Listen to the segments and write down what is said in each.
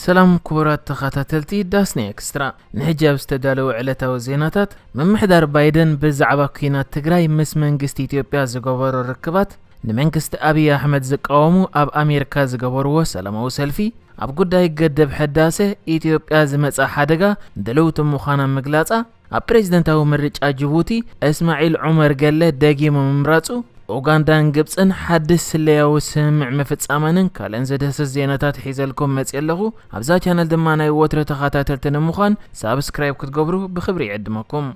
سلام كبرات تخاتلتي داسني اكسترا نحجاب استدالو علتا وزيناتات من محدار بايدن بزعبا كينات تقراي مس منغست إثيوبيا زقبرو ركبات نمنغست أبي أحمد زقاومو أب أمريكا زقبرو سلامو سلفي أب قداي قدب حداسة إثيوبيا زمتسا حدقا دلوت مخانا مقلاتا أب بريزدنتاو مريج جيبوتي اسماعيل عمر قال داقيمو ممراتو اوغاندان جبسن حدث سلياو سمع مفصامنن كالن زدس زيناتات حيزلكم مصيلغو ابزا چانل دماناي وتر تخاتاتلتن مخان سبسكرايب كتغبرو بخبري يعدمكم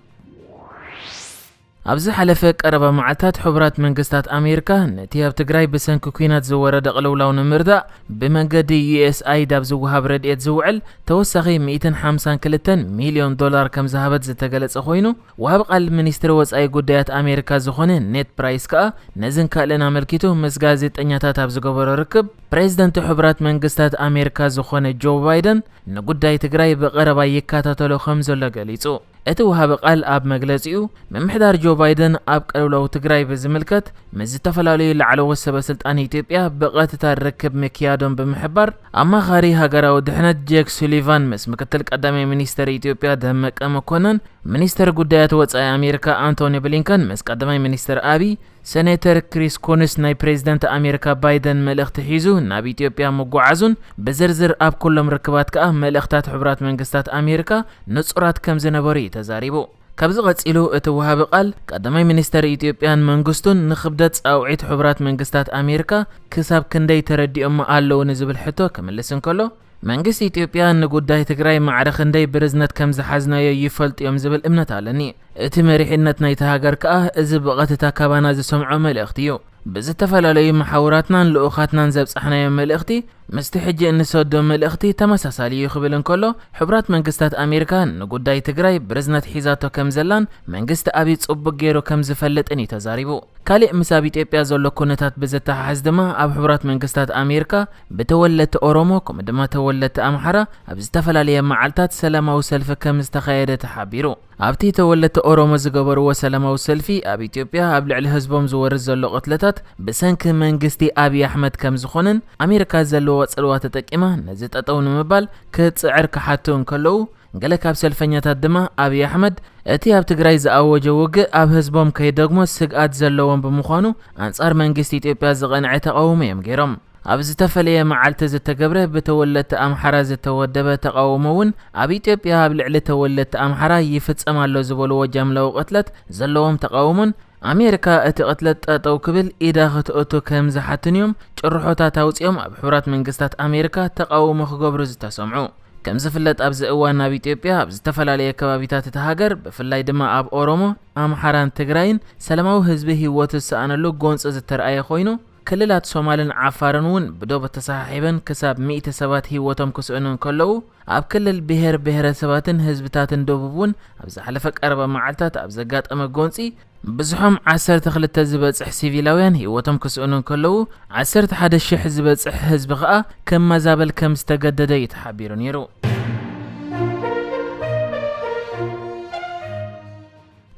ابز حلفه قربا معتات حبرات منغستات امريكا نتياب تግራይ بسنك كوينات زورد قلولاو نمردا بمنغدي USA داب زوهاب رديت زوعل توسخي 152 مليون دولار كم زهبت زتغلص خوينو وهاب قال منستر وصاي غدايات امريكا زخونه نت برايس كا نزن كالنا ملكيتو مس ጋዜጠኛታት اب زغبر ركب بريزيدنت حبرات منغستات امريكا زخونه جو بايدن نغداي تግራይ بقربا يكاتاتلو خمزل غليصو اتو وهاب قال اب مغلصيو ممحدار جو بايدن اب قلولو تግራይ بزملكت مز تفلالي لعلو وسب سلطان ኢትዮጵያ بقاتታ ركب مكيادون بمحبر اما خاري هاغراو دحنت جيك سوليفان مس مكتل قدامي منستر ኢትዮጵያ دمቀ መኮነን منستر ጉዳያት ወጻይ አሜሪካ አንቶኒ ብሊንከን مس قدامي منستر ابي سنتر كريس كونس ناي بريزيدنت امريكا بايدن ملخت حيزو ناب ኢትዮጵያ مغعزون بزرزر اب كلهم ركبات كا ملختات حبرات منغستات امريكا نصرات كم زنبري تزاريبو كابز قصيلو اتوهاب قال قدماي منستر ኢትዮጵያን መንግስቱን ንخبدت ጻውዒት حبرات منغستات امريكا كساب كندي ترديهم አለው ንዝብል ሕቶ ከመለስን ከሎ መንግስት ኢትዮጵያ ንጉዳይ ትግራይ ማዕረኽ እንደይ ብርዝነት ከም ዝሓዝናዮ ይፈልጥዮም ዝብል እምነት ኣለኒ እቲ መሪሕነት ናይ ተሃገር ከኣ እዚ በቐትታ ካባና ዝሰምዖ መልእኽቲ እዩ ብዝተፈላለዩ መሓውራትናን ልኡኻትናን ዘብጻሕናዮ መልእኽቲ ምስቲ ሕጂ እንሰዶ መልእኽቲ ተመሳሳሊ ይኽብል እንከሎ ሕብራት መንግስታት ኣሜሪካ ንጉዳይ ትግራይ ብርዝነት ሒዛቶ ከም ዘላን መንግስቲ አብይ ጽቡቕ ገይሩ ከም ዝፈልጥን ተዛሪቡ ካልእ ምሳብ ኢትዮጵያ ዘሎ ኩነታት ብዘተሓሓዝ ድማ ኣብ ሕብራት መንግስታት ኣሜሪካ ብተወለተ ኦሮሞ ከም ድማ ተወለተ ኣምሓራ ኣብ ዝተፈላለዩ መዓልታት ሰላማዊ ሰልፊ ከም ዝተኻየደ ተሓቢሩ ኣብቲ ተወለተ ኦሮሞ ዝገበርዎ ሰላማዊ ሰልፊ ኣብ ኢትዮጵያ ኣብ ልዕሊ ህዝቦም ዝወርድ ዘሎ ቅትለታት ብሰንኪ መንግስቲ አብይ ኣሕመድ ከም ዝኾነን ኣሜሪካ ዘለዎ ጽልዋ ተጠቂማ ነዚ ጠጠው ንምባል ክጽዕር ክሓቱን ከለው ገለ ካብ ሰልፈኛታት ድማ አብይ ኣሕመድ እቲ ኣብ ትግራይ ዝኣወጀ ውግእ ኣብ ህዝቦም ከይደግሞ ስግኣት ዘለዎም ብምዃኑ አንጻር መንግስቲ ኢትዮጵያ ዝቐንዐ ተቃውሞ እዮም ገይሮም ኣብ ዝተፈለየ መዓልቲ ዝተገብረ በተወለተ ኣምሓራ ዝተወደበ ተቃውሞውን ኣብ ኢትዮጵያ ኣብ ልዕሊ ተወለተ ኣምሓራ ይፍጸማሎ ዝበልዎ ጃምላዊ ቅትለት ዘለዎም ተቃውሞን አሜሪካ እቲ ቅትለት ጠጠው ክብል ኢዳ ክትእቱ ከም ዝሓትንዮም ጭርሖታት አውጽኦም ኣብ ሕብራት መንግስታት አሜሪካ ተቃውሞ ክገብሩ ዝተሰምዑ ከም ዝፍለጥ ኣብ ዝእዋን ኣብ ኢትዮጵያ ኣብ ዝተፈላለየ ከባቢታት ተሃገር ብፍላይ ድማ ኣብ ኦሮሞ ኣምሓራን ትግራይን ሰላማዊ ህዝቢ ህይወቱ ዝሰኣነሉ ጎንጽ ዝተርኣየ ኮይኑ ክልላት ሶማልን ዓፋርን ውን ብዶብ ተሳሒበን ክሳብ 100 ሰባት ህይወቶም ክስእኑን ከለው ኣብ ክልል ብሄር ብሄረሰባትን ህዝብታትን ደቡብን ኣብ ዝሓለፈ ቀረባ መዓልታት ኣብ ዘጋጠመ ጎንጺ ብዙሖም 12 ዝበጽሕ ሲቪላውያን ህይወቶም ክስእኑን ከለው 11000 ዝበጽሕ ህዝቢ ኸኣ ከም መዛበል ከም ዝተገደደ ይተሓቢሩ ነይሩ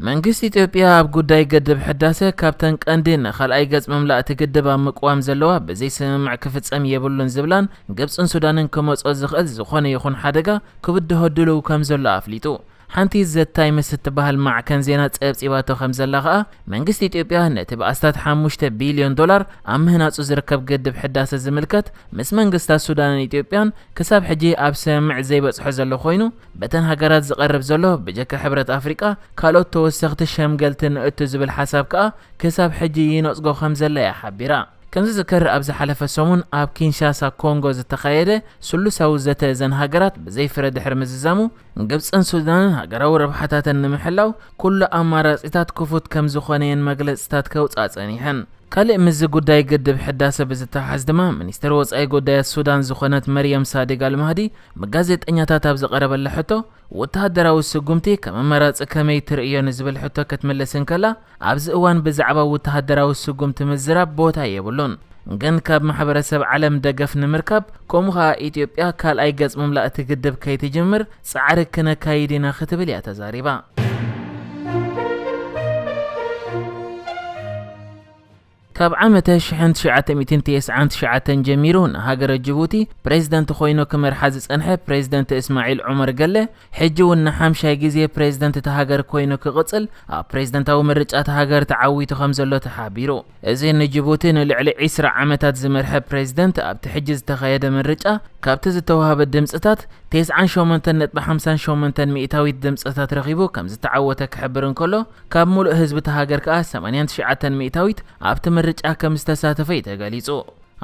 መንግስት ኢትዮጵያ ኣብ ጉዳይ ገድብ ሕዳሴ ካብተን ቀንዲን ኻልኣይ ገጽ መምላእቲ ግድብ ኣብ ምቅዋም ዘለዋ በዘይ ስምምዕ ክፍጸም የብሉን ዝብላን ግብጽን ሱዳንን ክመጾ ዝኽእል ዝኾነ ይኹን ሓደጋ ክብድሆድሉ ከም ዘሎ ኣፍሊጡ ሓንቲ ዘታይ ምስትበሃል ማዕከን ዜና ጸብጺባቶ ከም ዘላ ኸኣ መንግስት ኢትዮጵያ ነቲ በኣስታት 5 ቢልዮን ዶላር ኣብ ምህናጹ ዝርከብ ግድብ ሕዳሴ ዝምልከት ምስ መንግስታት ሱዳንን ኢትዮጵያን ክሳብ ሕጂ ኣብ ስምምዕ ዘይበጽሖ ዘሎ ኮይኑ በተን ሃገራት ዝቐርብ ዘሎ ብጀካ ሕብረት ኣፍሪቃ ካልኦት ተወሰኽቲ ሸምገልቲ ንእቱ ዝብል ሓሳብ ከኣ ክሳብ ሕጂ ይነጽጎ ከም ዘላ ሓቢራ كم ذكر أبز حلف السمون أب كينشاسا كونغو زتخيده سلساو زت زن هاجرات بزي فرد حرمز الزامو قبس أن سودان هاجراو ربحتات النمحلاو كل أمارات إتات كفوت كم زخانين مجلس إتات كوت أتانيهن كالي مز قداي قدب حداسة بزتحاز دما منستر وصاي قداي السودان زخانات مريم صادق المهدي مجازت أنياتات أبز قرب اللحتو وتهدراو السقومتي كما مرات كمي ترئيون زبل حتو كتملسن كلا أبز اوان بزعبا وتهدراو السقومت مزراب بوتا يبولون جن كاب محبرسب علم دقف نمركب كومها إثيوبيا كال أي قز مملأة قدب كي تجمر سعرك كنا كايدينا ختبل يتزاريبا ካብ ዓመተ 1999 ጀሚሩ ንሃገረ ጅቡቲ ፕሬዝዳንት ኮይኑ ክመርሓ ዝጸንሐ ፕሬዝዳንት እስማዒል ዑመር ገለ ሕጂ እውን ንሓምሻይ ግዜ ፕሬዝዳንት ተሃገር ኮይኑ ክቕጽል ኣብ ፕሬዝዳንታዊ ምርጫ ተሃገር ተዓዊቱ ከም ዘሎ ተሓቢሩ። እዚ ንጅቡቲ ንልዕሊ 20 ዓመታት ዝመርሐ ፕሬዝዳንት ኣብቲ ሕጂ ዝተኻየደ ምርጫ ካብቲ ዝተዋህበ ድምጽታት 98.58 ሚእታዊት ድምጽታት ረኺቡ ከም ዝተዓወተ ክሕብር እንከሎ ካብ ሙሉእ ህዝቢ ተሃገር ከዓ 89 ሚእታዊት ኣብቲ ምርጫ ከም ዝተሳተፈ ተገሊጹ።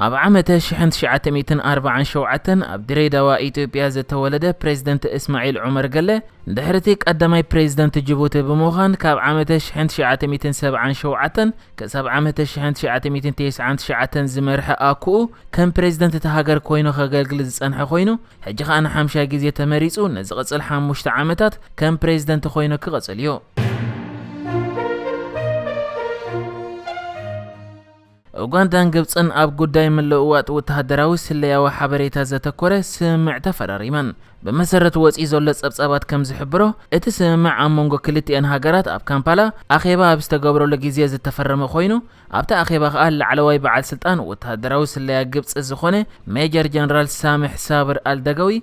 ኣብ ዓመተ 1947 ኣብ ድሬዳዋ ኢትዮጵያ ዝተወለደ ፕሬዝዳንት እስማዒል ዑመር ገለ ድሕርቲ ቀዳማይ ፕሬዝዳንት ጅቡቲ ብምዃን ካብ ዓመተ 1977 ክሳብ ዓመተ 1999 ዝመርሐ ኣኩኡ ከም ፕሬዝዳንት ተሃገር ኮይኑ ከገልግል ዝጸንሐ ኮይኑ ሕጂ ከዓ ንሓምሻይ ግዜ ተመሪጹ ንዝቕጽል 5 ዓመታት ከም ፕሬዝዳንት ኮይኑ ክቕጽል እዩ። ኡጋንዳን ግብፅን ኣብ ጉዳይ ምልውዋጥ ወተሃደራዊ ስለያዊ ሓበሬታ ዘተኮረ ስምምዕ ተፈራሪመን። በመሰረት ወፂ ዘሎ ጸብጻባት ከም ዝሕብሮ እቲ ስምምዕ ኣብ መንጎ ክልቲአን ሃገራት ኣብ ካምፓላ ኣኼባ ኣብ ዝተገብረሉ ግዜ ዝተፈረመ ኮይኑ ኣብቲ ኣኼባ ከዓ ላዕለዋይ በዓል ስልጣን ወተሃደራዊ ስለያ ግብፅ ዝኾነ ሜጀር ጀነራል ሳምሕ ሳብር አልደገዊ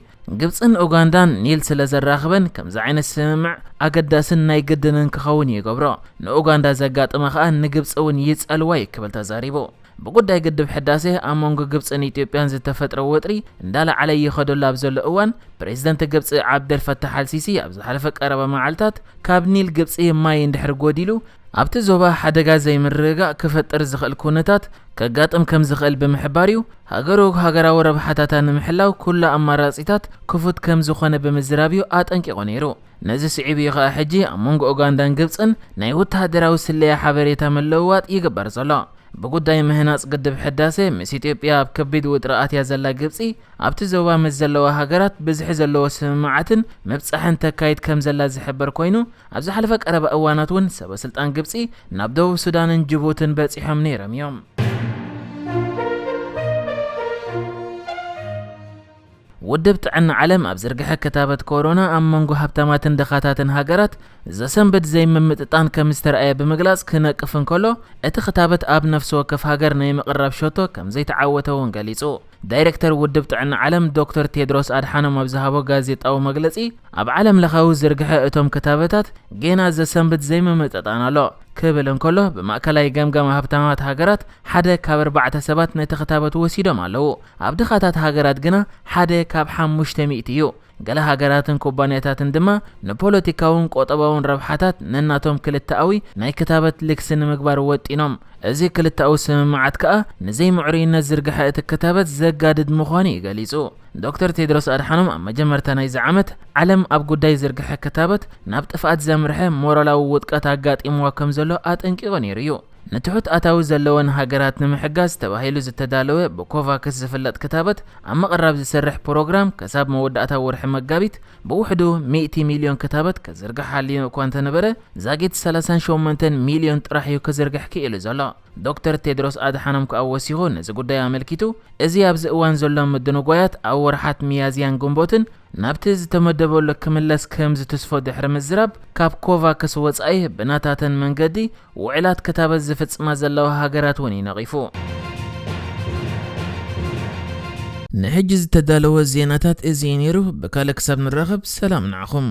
ግብፅን ኡጋንዳን ኒል ስለ ዘራኽበን ከምዚ ዓይነት ስምምዕ ኣገዳስን ናይ ግድንን ክኸውን ይገብሮ። ንኡጋንዳ ዘጋጥመ ከዓ ንግብፅ እውን ይጸልዋ ክብል ተዛሪቡ። بقدای گدب حداسه امانگو گبس ایتیوپیان زتفتر وطری اندال علی خدول لابزل اوان پرزیدنت گبس عبدالفتاح السیسی ابز حلفک عرب معلتات کابنیل گبس مای اندحر گودیلو ابت زوبا حدگا زي مرغا كفتر زخل كونتات كغاطم كم زخل بمحباريو هاغرو هاغرا ورب حتاتان محلاو كل اماراتيتات كفوت كم زخونه بمزرابيو اطنقيقو نيرو نزي سعيبي خا حجي امونغ اوغاندان گبسن ناي وتهدراو سليا حبريتا ملوات يغبر زلا بقداي مهناص قدب حداسه مس ኢትዮጵያ بكبيد وطرات يازلا ግብጺ ኣብቲ ዞባ መዘለዋ ሃገራት ብዝሕ ዘለዎ ስምማዓትን መብጻሕን ተካይድ ከም ዘላ ዝሕበር ኮይኑ ኣብዚ ሓለፈ ቀረበ እዋናት እውን ሰበስልጣን ግብጺ ናብ ደቡብ ሱዳንን ጅቡትን በጺሖም ነይሮም እዮም። ውድብ ጥዕና ዓለም ኣብ ዝርግሐ ክታበት ኮሮና ኣብ መንጎ ሃብታማትን ደኻታትን ሃገራት ዘሰንበድ ዘይምምጥጣን ከም ዝተረኣየ ብምግላጽ ክነቅፍ እንከሎ እቲ ክታበት ኣብ ነፍሲ ወከፍ ሃገር ናይ ምቕራብ ሸቶ ከም ዘይተዓወተ እውን ገሊጹ። ዳይሬክተር ውድብ ጥዕና ዓለም ዶክተር ቴድሮስ አድሓኖም ኣብ ዝሃቦ ጋዜጣዊ መግለጺ ኣብ ዓለም ለኻዊ ዝርግሐ እቶም ክታበታት ገና ዘሰንበድ ዘይምምጥጣን ኣሎ ክብል እንከሎ በማእከላይ ገምገማ ሃብታማት ሃገራት ሓደ ካብ 4 ሰባት ነቲ ክታበት ወሲዶም ኣለዉ። ኣብ ድኻታት ሃገራት ግና ሓደ ካብ 500 እዩ። ገለ ሃገራትን ኩባንያታትን ድማ ንፖለቲካውን ቆጠባውን ረብሓታት ነናቶም ክልተኣዊ ናይ ክታበት ልክስን ምግባር ወጢኖም እዚ ክልተኣዊ ስምምዓት ከዓ ንዘይ ምዕሩይነት ዝርግሐ እቲ ክታበት ዘጋድድ ምዃኑ ይገሊጹ። ዶክተር ቴድሮስ አድሓኖም ኣብ መጀመርታ ናይ ዓመት ዓለም ኣብ ጉዳይ ዝርግሐ ክታበት ናብ ጥፍኣት ዘምርሐ ሞራላዊ ውድቀት ኣጋጢምዋ ከም ዘሎ ኣጠንቂቖ ነይሩ እዩ። ንትሑት ኣታዊ ዘለወን ሃገራት ንምሕጋዝ ተባሂሉ ዝተዳለወ ብኮቫክስ ዝፍለጥ ክታበት ኣብ ምቕራብ ዝሰርሕ ፕሮግራም ከሳብ መወዳእታ ወርሒ መጋቢት ብውሕዱ 100 ሚልዮን ክታበት ከዝርግሕ ሓልዩ እኳ እንተነበረ ዛጊት 38 ሚልዮን ጥራሕ እዩ ከዝርግሕ ክኢሉ ዘሎ። ዶክተር ቴድሮስ አድሓኖም ከኣወሲኹ ነዚ ጉዳይ ኣመልኪቱ እዚ ኣብዚ እዋን ዘሎ ምድንጓያት ኣብ ወርሓት ሚያዝያን ግንቦትን ናብቲ ዝተመደበሉ ክምለስ ከም ዝተስፎ ድሕሪ ምዝራብ ካብ ኮቫክስ ወጻኢ ብናታተን መንገዲ ውዕላት ክታበት ዝፍጽማ ዘለዋ ሃገራት እውን ይነቒፉ። ንሕጂ ዝተዳለወ ዜናታት እዚ ነይሩ። ብካልእ ክሳብ ንራኸብ ሰላም ንዓኹም።